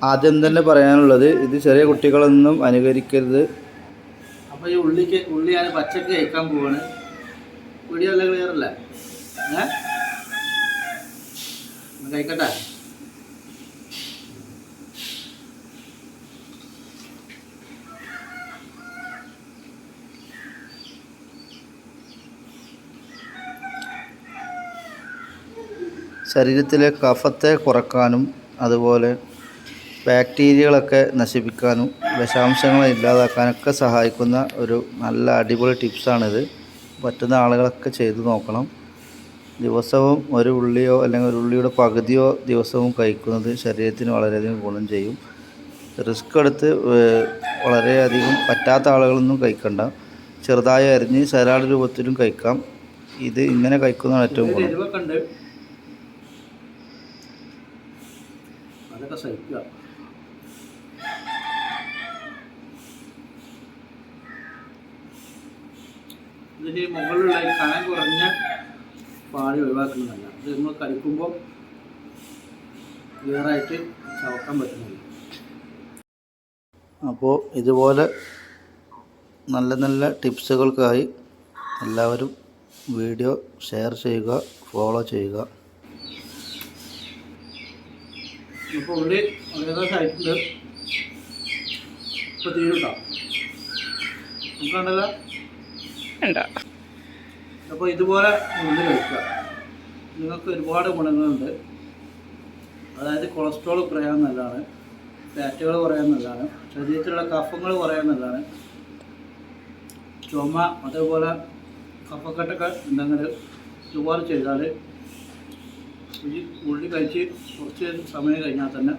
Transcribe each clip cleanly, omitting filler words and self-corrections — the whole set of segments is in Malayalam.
ആദ്യം തന്നെ പറയാനുള്ളത് ഇത് ചെറിയ കുട്ടികളൊന്നും അനുകരിക്കരുത്. അപ്പോൾ ഈ ഉള്ളി ഞാൻ പച്ചക്ക് കഴിക്കാൻ പോവാണ്. വീഡിയോ എല്ലാം ക്ലിയർ അല്ലേ? കഴിക്കട്ടെ. ശരീരത്തിലെ കഫത്തെ കുറക്കാനും അതുപോലെ ബാക്ടീരിയകളൊക്കെ നശിപ്പിക്കാനും വിഷാംശങ്ങളെ ഇല്ലാതാക്കാനൊക്കെ സഹായിക്കുന്ന ഒരു നല്ല അടിപൊളി ടിപ്സാണിത്. പറ്റുന്ന ആളുകളൊക്കെ ചെയ്തു നോക്കണം. ദിവസവും ഒരു ഉള്ളിയോ അല്ലെങ്കിൽ ഒരു ഉള്ളിയുടെ പകുതിയോ ദിവസവും കഴിക്കുന്നത് ശരീരത്തിന് വളരെയധികം ഗുണം ചെയ്യും. റിസ്ക് എടുത്ത് വളരെയധികം പറ്റാത്ത ആളുകളൊന്നും കഴിക്കണ്ട. ചെറുതായി അരിഞ്ഞ് സലാഡ് രൂപത്തിലും കഴിക്കാം. ഇത് ഇങ്ങനെ കഴിക്കുന്നതാണ് ഏറ്റവും ഗുണം. അതൊക്കെ സഹിക്കുക. ഇതിന് മുകളിലുള്ള കനം കുറഞ്ഞ പാടി ഒഴിവാക്കുന്നതല്ല. ഇത് നമ്മൾ കഴിക്കുമ്പോൾ ക്ലിയറായിട്ട് ചവക്കാൻ പറ്റുന്നില്ല. അപ്പോൾ ഇതുപോലെ നല്ല നല്ല ടിപ്സുകൾക്കായി എല്ലാവരും വീഡിയോ ഷെയർ ചെയ്യുക, ഫോളോ ചെയ്യുക. ഇപ്പോൾ ഉള്ളി ഏകദേശം ആയിട്ടുണ്ട്. ഇപ്പോൾ തീരുട്ടോ നമുക്കുണ്ടല്ലോ. അപ്പോൾ ഇതുപോലെ ഉള്ളി കഴിക്കുക. നിങ്ങൾക്ക് ഒരുപാട് ഗുണങ്ങളുണ്ട്. അതായത് കൊളസ്ട്രോൾ കുറയാൻ നല്ലതാണ്, ഫാറ്റുകൾ കുറയാൻ നല്ലതാണ്, ശരീരത്തിലുള്ള കഫങ്ങൾ കുറയാൻ നല്ലതാണ്. ചുമ അതേപോലെ കഫക്കെട്ടൊക്കെ ഉണ്ടെങ്കിൽ ഇതുപോലെ ചെയ്താൽ ഈ ഉള്ളി കഴിച്ച് കുറച്ച് സമയം കഴിഞ്ഞാൽ തന്നെ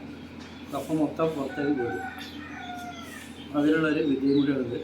കഫം മൊത്തം പുറത്തേക്ക് പോരും. അതിനുള്ളൊരു വിധിയും കൂടി ഉണ്ട്.